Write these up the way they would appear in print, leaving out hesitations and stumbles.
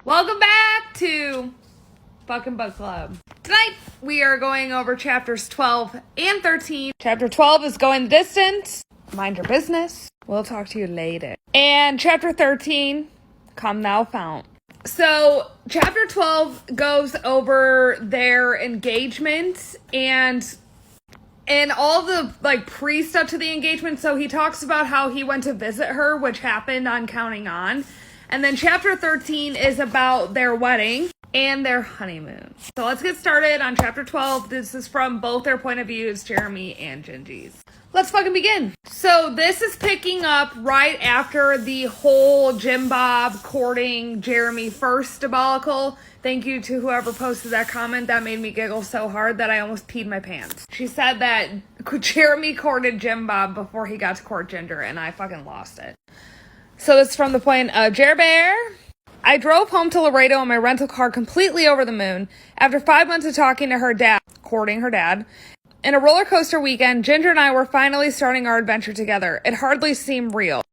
Welcome back to fucking book club. Tonight we are going over chapters 12 and 13. Chapter 12 is Going the Distance. Mind your business. We'll talk to you later. And chapter 13, Come Thou Fount. So chapter 12 goes over their engagement and all the pre-stuff to the engagement. So he talks about how he went to visit her, which happened on Counting On. And then chapter 13 is about their wedding and their honeymoon. So let's get started on chapter 12. This is from both their point of views, Jeremy and Gingy's. Let's fucking begin. So this is picking up right after the whole Jim Bob courting Jeremy first debacle. Thank you to whoever posted that comment. That made me giggle so hard that I almost peed my pants. She said that Jeremy courted Jim Bob before he got to court Ginger, and I fucking lost it. So this is from the point of Jer Bear. I drove home to Laredo in my rental car completely over the moon. After 5 months of talking to her dad, courting her dad, in a roller coaster weekend, Ginger and I were finally starting our adventure together. It hardly seemed real.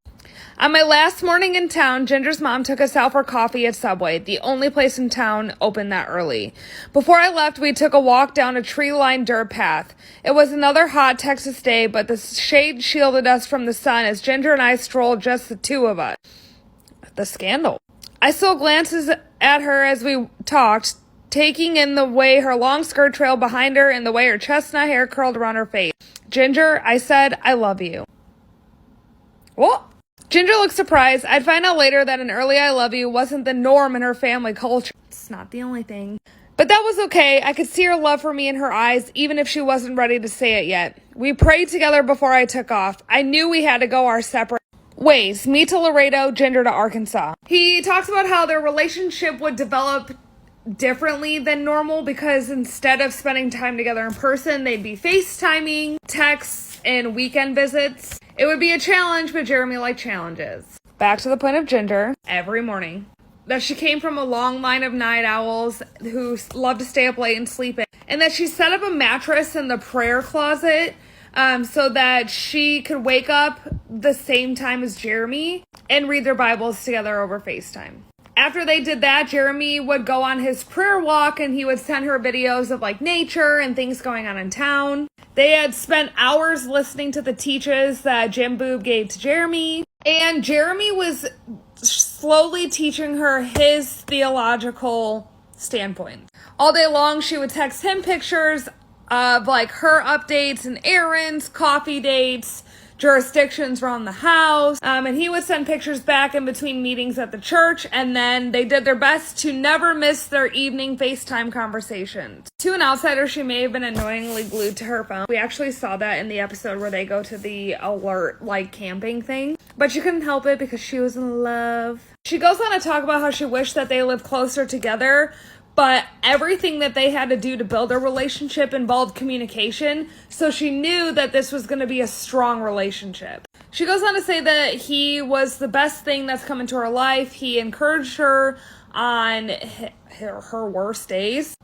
On my last morning in town, Ginger's mom took us out for coffee at Subway, the only place in town open that early. Before I left, we took a walk down a tree-lined dirt path. It was another hot Texas day, but the shade shielded us from the sun as Ginger and I strolled, just the two of us. The scandal. I stole glances at her as we talked, taking in the way her long skirt trailed behind her and the way her chestnut hair curled around her face. Ginger, I said, I love you. What? Ginger looked surprised. I'd find out later that an early I love you wasn't the norm in her family culture. It's not the only thing. But that was okay. I could see her love for me in her eyes, even if she wasn't ready to say it yet. We prayed together before I took off. I knew we had to go our separate ways. Me to Laredo, Ginger to Arkansas. He talks about how their relationship would develop differently than normal because instead of spending time together in person, they'd be FaceTiming, texts, and weekend visits. It would be a challenge, but Jeremy liked challenges. Back to the point of Ginger, every morning. That she came from a long line of night owls who love to stay up late and sleep in. And that she set up a mattress in the prayer closet so that she could wake up the same time as Jeremy and read their Bibles together over FaceTime. After they did that, Jeremy would go on his prayer walk and he would send her videos of nature and things going on in town. They had spent hours listening to the teaches that Jim Boob gave to Jeremy. And Jeremy was slowly teaching her his theological standpoint. All day long, she would text him pictures of her updates and errands, coffee dates, jurisdictions around the house, and he would send pictures back in between meetings at the church, and then they did their best to never miss their evening FaceTime conversations. To an outsider, she may have been annoyingly glued to her phone. We actually saw that in the episode where they go to the alert, camping thing, but she couldn't help it because she was in love. She goes on to talk about how she wished that they lived closer together, but everything that they had to do to build their relationship involved communication, so she knew that this was going to be a strong relationship. She goes on to say that he was the best thing that's come into her life. He encouraged her on her worst days.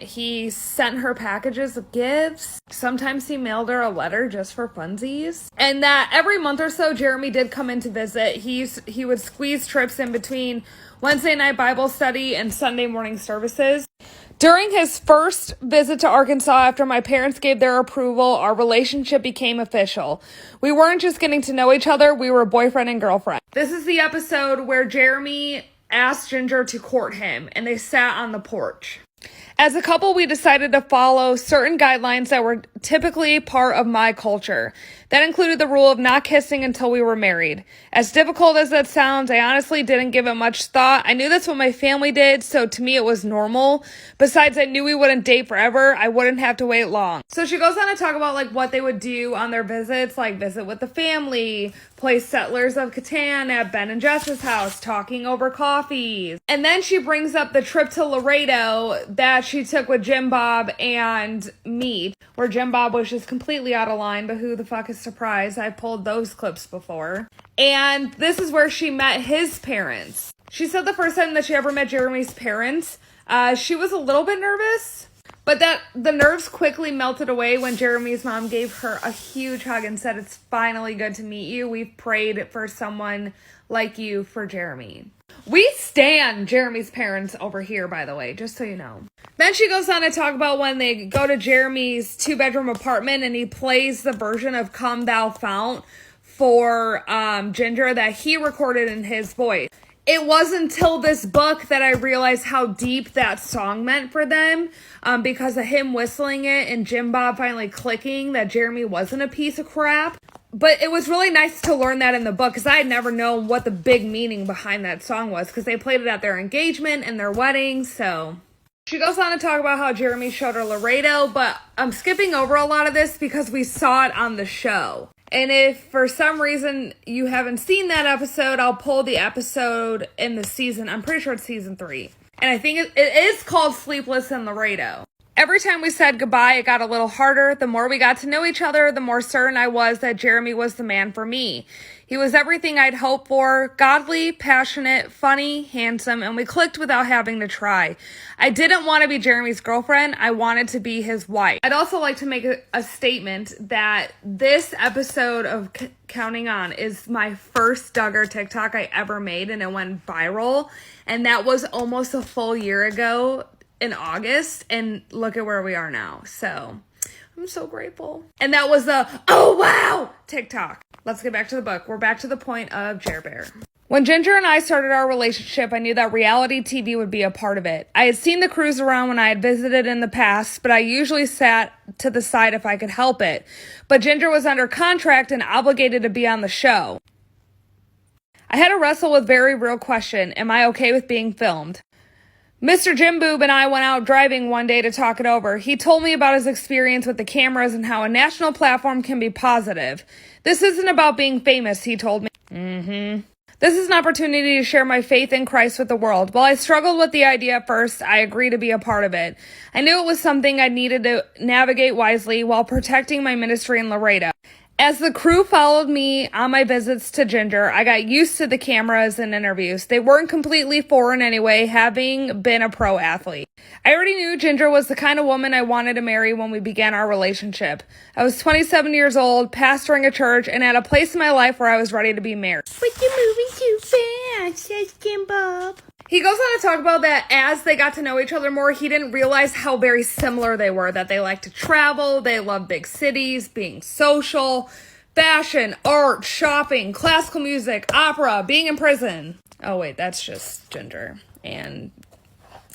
He sent her packages of gifts. Sometimes he mailed her a letter just for funsies. And that every month or so, Jeremy did come in to visit. He would squeeze trips in between Wednesday night Bible study and Sunday morning services. During his first visit to Arkansas after my parents gave their approval, our relationship became official. We weren't just getting to know each other, we were boyfriend and girlfriend. This is the episode where Jeremy asked Ginger to court him, and they sat on the porch. As a couple, we decided to follow certain guidelines that were typically part of my culture. That included the rule of not kissing until we were married. As difficult as that sounds, I honestly didn't give it much thought. I knew that's what my family did, so to me it was normal. Besides, I knew we wouldn't date forever. I wouldn't have to wait long. So she goes on to talk about what they would do on their visits, visit with the family, play Settlers of Catan at Ben and Jess's house, talking over coffees. And then she brings up the trip to Laredo that she took with Jim Bob and me, where Jim Bob was just completely out of line, but who the fuck is surprised? I've pulled those clips before. And this is where she met his parents. She said the first time that she ever met Jeremy's parents, she was a little bit nervous, But that the nerves quickly melted away when Jeremy's mom gave her a huge hug and said, "It's finally good to meet you. We've prayed for someone like you for Jeremy." We stand Jeremy's parents over here, by the way, just so you know. Then she goes on to talk about when they go to Jeremy's 2-bedroom apartment and he plays the version of Come Thou Fount for Ginger that he recorded in his voice. It wasn't until this book that I realized how deep that song meant for them, because of him whistling it and Jim Bob finally clicking that Jeremy wasn't a piece of crap. But it was really nice to learn that in the book because I had never known what the big meaning behind that song was because they played it at their engagement and their wedding. So she goes on to talk about how Jeremy showed her Laredo, but I'm skipping over a lot of this because we saw it on the show. And if for some reason you haven't seen that episode, I'll pull the episode in the season. I'm pretty sure it's season 3. And I think it is called Sleepless in Laredo. Every time we said goodbye, it got a little harder. The more we got to know each other, the more certain I was that Jeremy was the man for me. He was everything I'd hoped for, godly, passionate, funny, handsome, and we clicked without having to try. I didn't want to be Jeremy's girlfriend. I wanted to be his wife. I'd also like to make a statement that this episode of Counting On is my first Duggar TikTok I ever made, and it went viral. And that was almost a full year ago in August, and look at where we are now. So I'm so grateful. And that was the "oh wow" TikTok. Let's get back to the book. We're back to the point of Jer Bear. When Ginger and I started our relationship, I knew that reality TV would be a part of it. I had seen the cruise around when I had visited in the past, but I usually sat to the side if I could help it. But Ginger was under contract and obligated to be on the show. I had to wrestle with a very real question: am I okay with being filmed? Mr. Jim Boob and I went out driving one day to talk it over. He told me about his experience with the cameras and how a national platform can be positive. This isn't about being famous, he told me. This is an opportunity to share my faith in Christ with the world. While I struggled with the idea at first, I agreed to be a part of it. I knew it was something I needed to navigate wisely while protecting my ministry in Laredo. As the crew followed me on my visits to Ginger, I got used to the cameras and interviews. They weren't completely foreign anyway, having been a pro athlete. I already knew Ginger was the kind of woman I wanted to marry when we began our relationship. I was 27 years old, pastoring a church, and at a place in my life where I was ready to be married. But you're moving too fast, says Jim Bob. He goes on to talk about that as they got to know each other more, he didn't realize how very similar they were, that they like to travel, they love big cities, being social, fashion, art, shopping, classical music, opera, being in prison. Oh wait, that's just Ginger and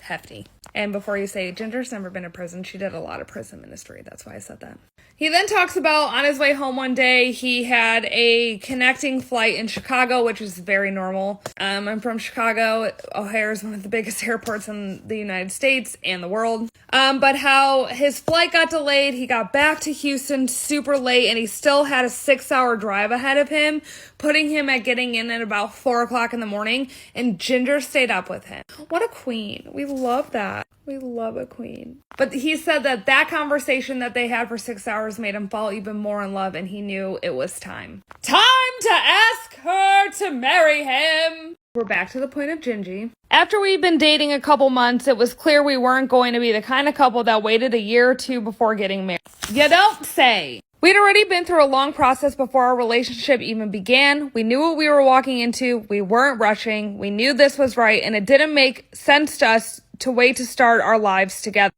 Hefty. And before you say, Ginger's never been in prison, she did a lot of prison ministry. That's why I said that. He then talks about on his way home one day, he had a connecting flight in Chicago, which is very normal. I'm from Chicago. O'Hare is one of the biggest airports in the United States and the world. But how his flight got delayed, he got back to Houston super late, and he still had a 6-hour drive ahead of him, putting him at getting in at about 4 o'clock in the morning, and Ginger stayed up with him. What a queen. We love that. We love a queen. But he said that conversation that they had for 6 hours made him fall even more in love, and he knew it was time. Time to ask her to marry him! We're back to the point of Gingy. After we'd been dating a couple months, it was clear we weren't going to be the kind of couple that waited a year or two before getting married. You don't say! We'd already been through a long process before our relationship even began. We knew what we were walking into. We weren't rushing. We knew this was right, and it didn't make sense to us to wait to start our lives together.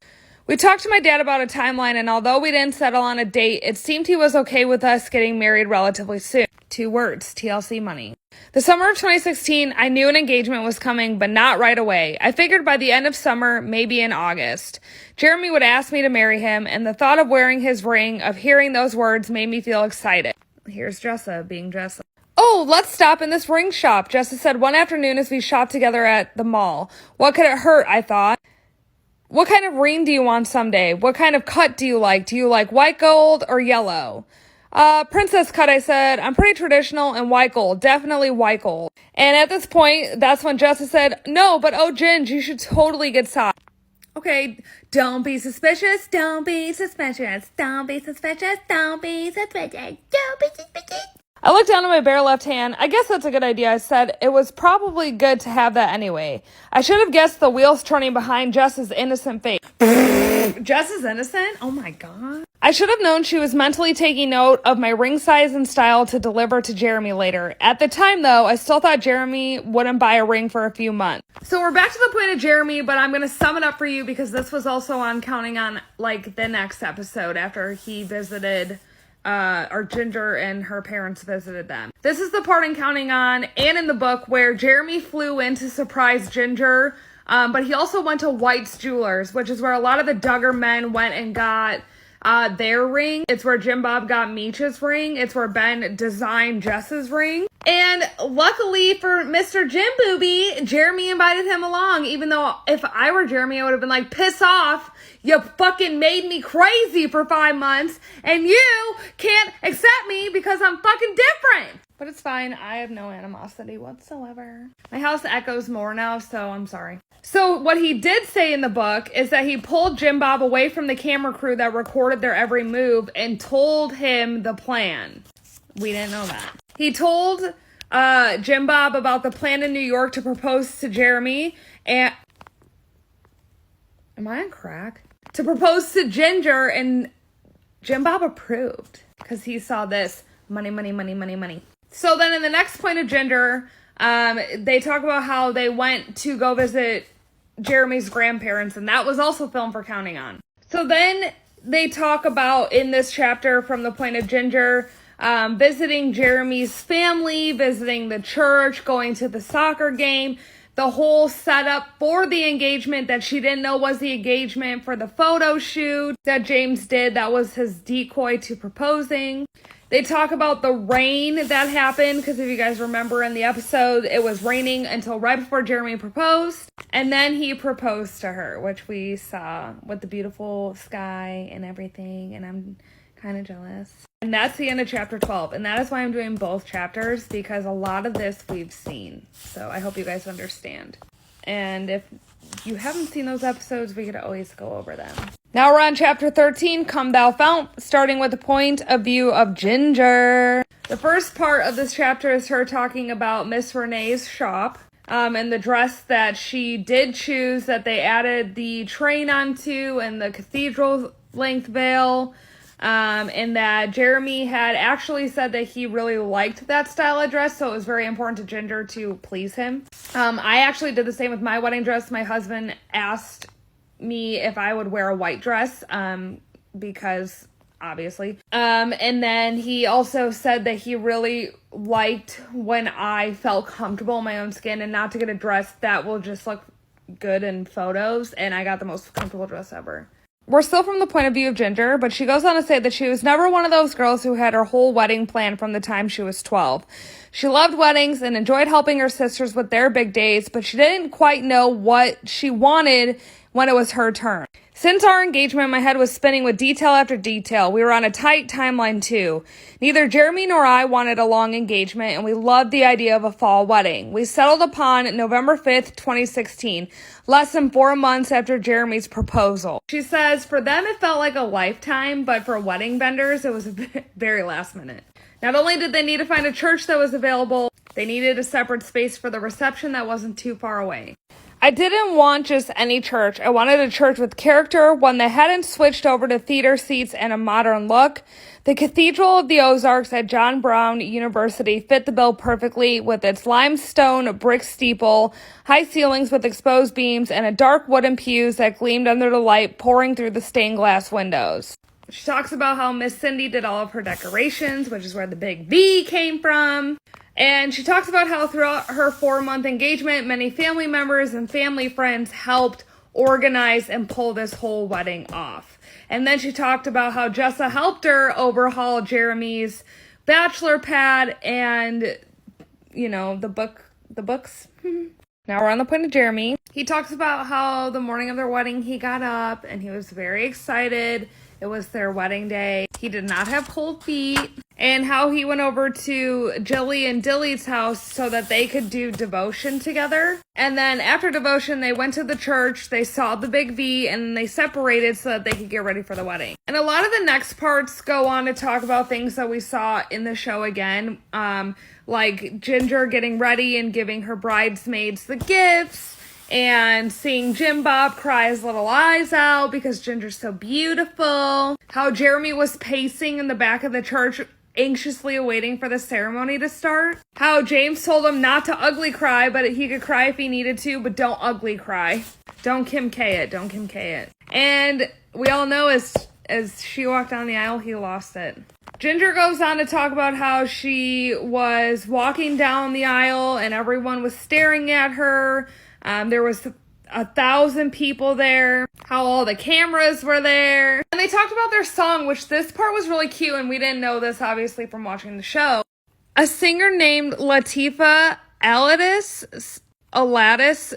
We talked to my dad about a timeline, and although we didn't settle on a date, it seemed he was okay with us getting married relatively soon. 2 words, TLC money. The summer of 2016, I knew an engagement was coming, but not right away. I figured by the end of summer, maybe in August. Jeremy would ask me to marry him, and the thought of wearing his ring, of hearing those words, made me feel excited. Here's Jessa being Jessa. Oh, let's stop in this ring shop, Jessa said one afternoon as we shopped together at the mall. What could it hurt, I thought. What kind of ring do you want someday? What kind of cut do you like? Do you like white gold or yellow? Princess cut, I said. I'm pretty traditional and white gold. Definitely white gold. And at this point, that's when Jessa said, no, but oh, Ginge, you should totally get soft. Okay, don't be suspicious. Don't be suspicious. Don't be suspicious. Don't be suspicious. Don't be suspicious. I looked down at my bare left hand. I guess that's a good idea, I said. It was probably good to have that anyway. I should have guessed the wheels turning behind Jess's innocent face. Jess is innocent? Oh my God. I should have known she was mentally taking note of my ring size and style to deliver to Jeremy later. At the time, though, I still thought Jeremy wouldn't buy a ring for a few months. So we're back to the point of Jeremy, but I'm going to sum it up for you because this was also on Counting On, like, the next episode after he visited, or Ginger and her parents visited them. This is the part in Counting On and in the book where Jeremy flew in to surprise Ginger, but he also went to White's Jewelers, which is where a lot of the Duggar men went and got their ring. It's where Jim Bob got Meech's ring. It's where Ben designed Jess's ring. And luckily for Mr. Jim Booby, Jeremy invited him along, even though if I were Jeremy, I would have been like, piss off. You fucking made me crazy for 5 months and you can't accept me because I'm fucking different. But it's fine. I have no animosity whatsoever. My house echoes more now, so I'm sorry. So what he did say in the book is that he pulled Jim Bob away from the camera crew that recorded their every move and told him the plan. We didn't know that. He told Jim Bob about the plan in New York to propose to Jeremy and... Am I on crack? To propose to Ginger, and Jim Bob approved because he saw this money, money, money, money, money. So then in the next point of Ginger, they talk about how they went to go visit Jeremy's grandparents, and that was also filmed for Counting On. So then they talk about, in this chapter from the point of Ginger, visiting Jeremy's family, visiting the church, going to the soccer game, the whole setup for the engagement that she didn't know was the engagement for the photo shoot that James did. That was his decoy to proposing. They talk about the rain that happened, because if you guys remember in the episode, it was raining until right before Jeremy proposed. And then he proposed to her, which we saw with the beautiful sky and everything. And I'm kind of jealous. And that's the end of chapter 12. And that is why I'm doing both chapters, because a lot of this we've seen. So I hope you guys understand. And if you haven't seen those episodes, we could always go over them. Now we're on chapter 13, Come Thou Fount, starting with the point of view of Ginger. The first part of this chapter is her talking about Miss Renee's shop, and the dress that she did choose that they added the train onto and the cathedral length veil, and that Jeremy had actually said that he really liked that style of dress, so it was very important to Ginger to please him. I actually did the same with my wedding dress. My husband asked me if I would wear a white dress, because obviously. And then he also said that he really liked when I felt comfortable in my own skin and not to get a dress that will just look good in photos. And I got the most comfortable dress ever. We're still from the point of view of Ginger, but she goes on to say that she was never one of those girls who had her whole wedding planned from the time she was 12. She loved weddings and enjoyed helping her sisters with their big days, but she didn't quite know what she wanted when it was her turn. Since our engagement, my head was spinning with detail after detail. We were on a tight timeline too. Neither Jeremy nor I wanted a long engagement, and we loved the idea of a fall wedding. We settled upon November 5th, 2016, less than 4 months after Jeremy's proposal. She says for them it felt like a lifetime, but for wedding vendors it was very last minute. Not only did they need to find a church that was available, they needed a separate space for the reception that wasn't too far away. I didn't want just any church. I wanted a church with character, one that hadn't switched over to theater seats and a modern look. The Cathedral of the Ozarks at John Brown University fit the bill perfectly with its limestone brick steeple, high ceilings with exposed beams, and a dark wooden pews that gleamed under the light pouring through the stained glass windows. She talks about how Miss Cindy did all of her decorations, which is where the big V came from. And she talks about how throughout her 4-month engagement, many family members and family friends helped organize and pull this whole wedding off. And then she talked about how Jessa helped her overhaul Jeremy's bachelor pad and, you know, the books. Now we're on the point of Jeremy. He talks about how the morning of their wedding, he got up and he was very excited. It was their wedding day. He did not have cold feet. And how he went over to Jilly and Dilly's house so that they could do devotion together. And then after devotion, they went to the church, they saw the big V, and they separated so that they could get ready for the wedding. And a lot of the next parts go on to talk about things that we saw in the show again, like Ginger getting ready and giving her bridesmaids the gifts, and seeing Jim Bob cry his little eyes out because Ginger's so beautiful. How Jeremy was pacing in the back of the church, anxiously awaiting for the ceremony to start. How James told him not to ugly cry, but he could cry if he needed to, but don't ugly cry. Don't Kim K it. Don't Kim K it. And we all know as she walked down the aisle, he lost it. Ginger goes on to talk about how she was walking down the aisle and everyone was staring at her. There was 1,000 people there, how all the cameras were there. And they talked about their song, which this part was really cute, and we didn't know this, obviously, from watching the show. A singer named Latifah Aladis,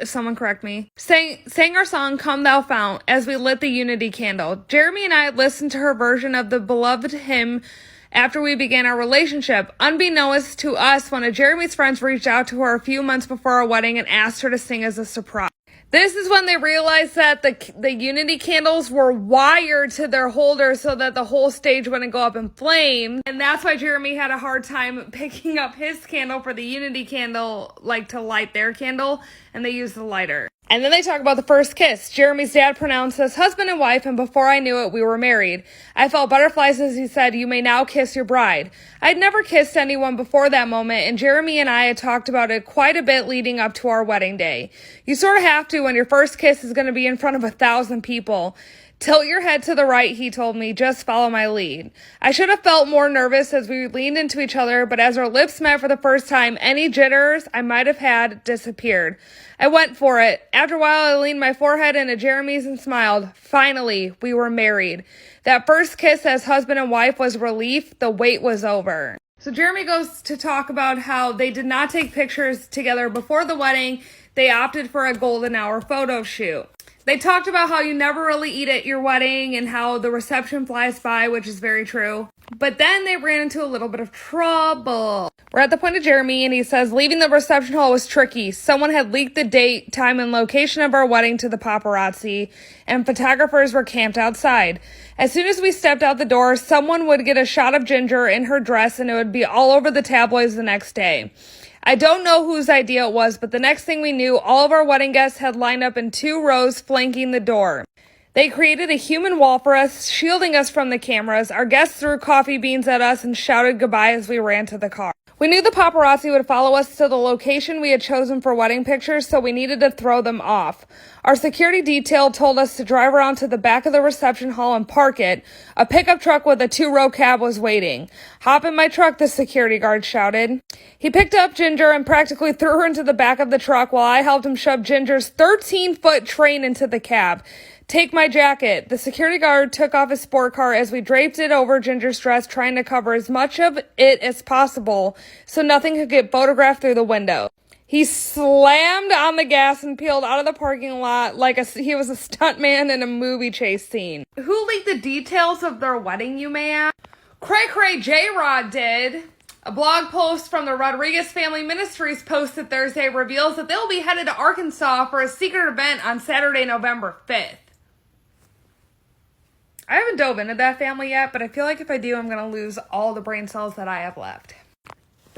if someone correct me, sang our song, Come Thou Fount, as we lit the unity candle. Jeremy and I listened to her version of the beloved hymn after we began our relationship. Unbeknownst to us, one of Jeremy's friends reached out to her a few months before our wedding and asked her to sing as a surprise. This is when they realized that the unity candles were wired to their holder so that the whole stage wouldn't go up in flames. And that's why Jeremy had a hard time picking up his candle for the unity candle, like to light their candle, and they used the lighter. And then they talk about the first kiss. Jeremy's dad pronounced us husband and wife, and before I knew it, we were married. I felt butterflies as he said, "You may now kiss your bride." I'd never kissed anyone before that moment, and Jeremy and I had talked about it quite a bit leading up to our wedding day. You sort of have to when your first kiss is going to be in front of 1,000 people. Tilt your head to the right, he told me. Just follow my lead. I should have felt more nervous as we leaned into each other, but as our lips met for the first time, any jitters I might have had disappeared. I went for it. After a while, I leaned my forehead into Jeremy's and smiled. Finally, we were married. That first kiss as husband and wife was relief. The wait was over. So Jeremy goes to talk about how they did not take pictures together before the wedding. They opted for a golden hour photo shoot. They talked about how you never really eat at your wedding and how the reception flies by, which is very true. But then they ran into a little bit of trouble. We're at the point of Jeremy, and he says, leaving the reception hall was tricky. Someone had leaked the date, time, and location of our wedding to the paparazzi, and photographers were camped outside. As soon as we stepped out the door, someone would get a shot of Ginger in her dress, and it would be all over the tabloids the next day. I don't know whose idea it was, but the next thing we knew, all of our wedding guests had lined up in 2 rows flanking the door. They created a human wall for us, shielding us from the cameras. Our guests threw coffee beans at us and shouted goodbye as we ran to the car. We knew the paparazzi would follow us to the location we had chosen for wedding pictures, so we needed to throw them off. Our security detail told us to drive around to the back of the reception hall and park it. A pickup truck with a 2-row cab was waiting. Hop in my truck, the security guard shouted. He picked up Ginger and practically threw her into the back of the truck while I helped him shove Ginger's 13-foot train into the cab. Take my jacket. The security guard took off his sport car as we draped it over Ginger's dress, trying to cover as much of it as possible so nothing could get photographed through the window. He slammed on the gas and peeled out of the parking lot like he was a stuntman in a movie chase scene. Who leaked the details of their wedding, you may ask? Cray J-Rod did. A blog post from the Rodriguez Family Ministries posted Thursday reveals that they'll be headed to Arkansas for a secret event on Saturday, November 5th. I haven't dove into that family yet, but I feel like if I do, I'm going to lose all the brain cells that I have left.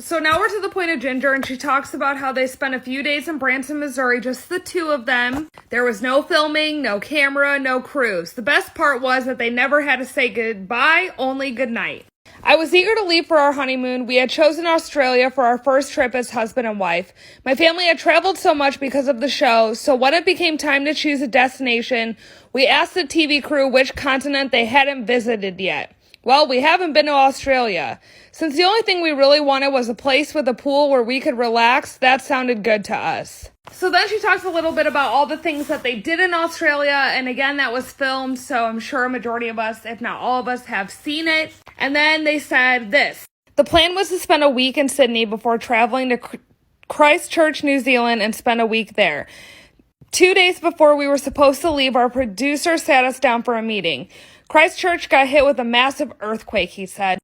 So now we're to the point of Ginger, and she talks about how they spent a few days in Branson, Missouri, just the 2 of them. There was no filming, no camera, no crews. The best part was that they never had to say goodbye, only goodnight. I was eager to leave for our honeymoon. We had chosen Australia for our first trip as husband and wife. My family had traveled so much because of the show, so when it became time to choose a destination, we asked the TV crew which continent they hadn't visited yet. Well, we haven't been to Australia. Since the only thing we really wanted was a place with a pool where we could relax, that sounded good to us. So then she talks a little bit about all the things that they did in Australia, and again, that was filmed, so I'm sure a majority of us, if not all of us, have seen it. And then they said this. The plan was to spend a week in Sydney before traveling to Christchurch, New Zealand, and spend a week there. 2 days before we were supposed to leave, our producer sat us down for a meeting. Christchurch got hit with a massive earthquake, he said.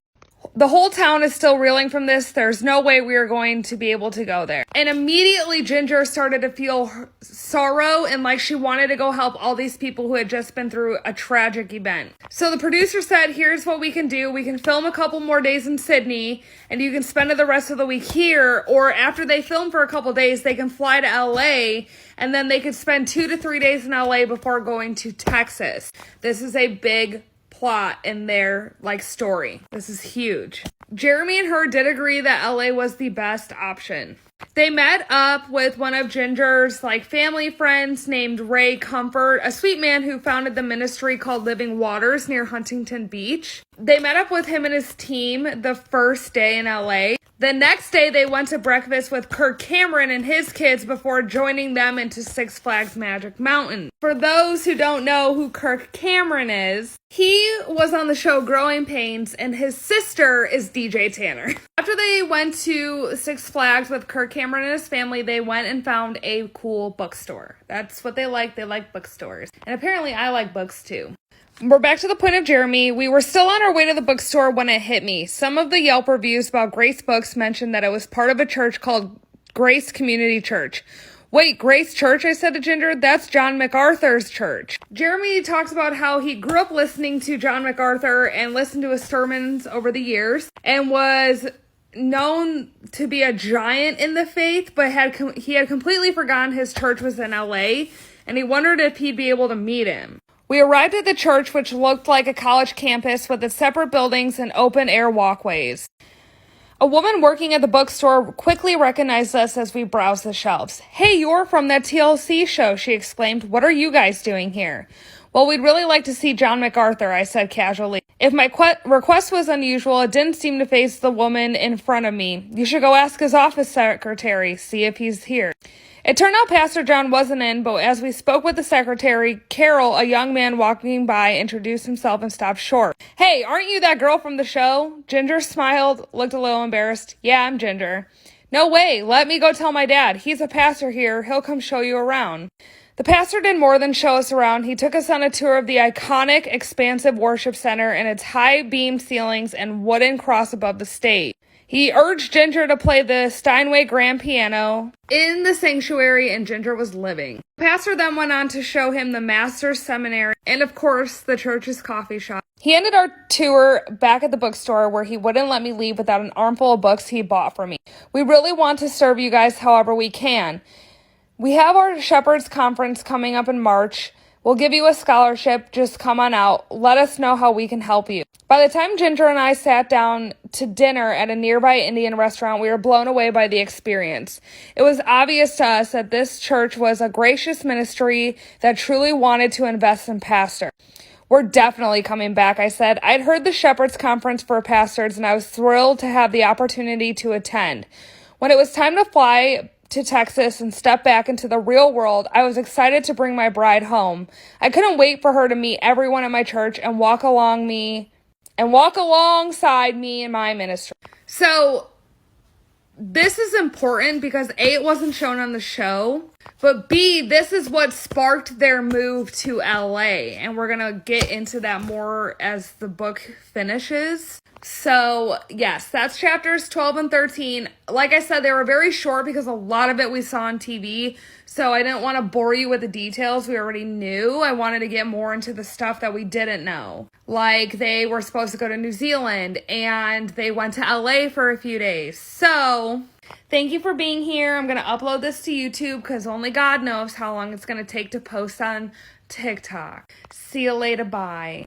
The whole town is still reeling from this. There's no way we are going to be able to go there. And immediately Ginger started to feel sorrow and like she wanted to go help all these people who had just been through a tragic event. So the producer said, here's what we can do. We can film a couple more days in Sydney and you can spend the rest of the week here. Or after they film for a couple days, they can fly to LA and then they could spend 2 to 3 days in LA before going to Texas. This is a big plot in their story. This is huge. Jeremy and her did agree that LA was the best option. They met up with one of Ginger's family friends named Ray Comfort, a sweet man who founded the ministry called Living Waters near Huntington Beach. They met up with him and his team the first day in LA. The next day, they went to breakfast with Kirk Cameron and his kids before joining them into Six Flags Magic Mountain. For those who don't know who Kirk Cameron is, he was on the show Growing Pains, and his sister is DJ Tanner. After they went to Six Flags with Kirk Cameron and his family, they went and found a cool bookstore. That's what they like. They like bookstores. And apparently, I like books too. We're back to the point of Jeremy. We were still on our way to the bookstore when it hit me. Some of the Yelp reviews about Grace Books mentioned that it was part of a church called Grace Community Church. Wait, Grace Church, I said to Ginger? That's John MacArthur's church. Jeremy talks about how he grew up listening to John MacArthur and listened to his sermons over the years and was known to be a giant in the faith, but he had completely forgotten his church was in LA, and he wondered if he'd be able to meet him. We arrived at the church, which looked like a college campus with its separate buildings and open-air walkways. A woman working at the bookstore quickly recognized us as we browsed the shelves. "Hey, you're from that TLC show," she exclaimed. "What are you guys doing here?" "Well, we'd really like to see John MacArthur," I said casually. If my request was unusual, it didn't seem to faze the woman in front of me. "You should go ask his office secretary, see if he's here." It turned out Pastor John wasn't in, but as we spoke with the secretary, Carol, a young man walking by, introduced himself and stopped short. "Hey, aren't you that girl from the show?" Ginger smiled, looked a little embarrassed. "Yeah, I'm Ginger." "No way, let me go tell my dad. He's a pastor here. He'll come show you around." The pastor did more than show us around. He took us on a tour of the iconic, expansive worship center and its high beam ceilings and wooden cross above the stage. He urged Ginger to play the Steinway grand piano in the sanctuary, and Ginger was living. The pastor then went on to show him the Master's Seminary and, of course, the church's coffee shop. He ended our tour back at the bookstore where he wouldn't let me leave without an armful of books he bought for me. "We really want to serve you guys however we can. We have our Shepherd's Conference coming up in March. We'll give you a scholarship. Just come on out. Let us know how we can help you." By the time Ginger and I sat down to dinner at a nearby Indian restaurant, we were blown away by the experience. It was obvious to us that this church was a gracious ministry that truly wanted to invest in pastor. "We're definitely coming back," I said. I'd heard the Shepherd's Conference for pastors, and I was thrilled to have the opportunity to attend. When it was time to fly to Texas and step back into the real world, I was excited to bring my bride home. I couldn't wait for her to meet everyone at my church and walk alongside me in my ministry. So this is important because A, it wasn't shown on the show, but B, this is what sparked their move to LA, and we're gonna get into that more as the book finishes. So, yes, that's chapters 12 and 13. Like I said, they were very short because a lot of it we saw on TV, so I didn't want to bore you with the details we already knew. I wanted to get more into the stuff that we didn't know. Like, they were supposed to go to New Zealand, and they went to LA for a few days. So, thank you for being here. I'm going to upload this to YouTube because only God knows how long it's going to take to post on TikTok. See you later, bye.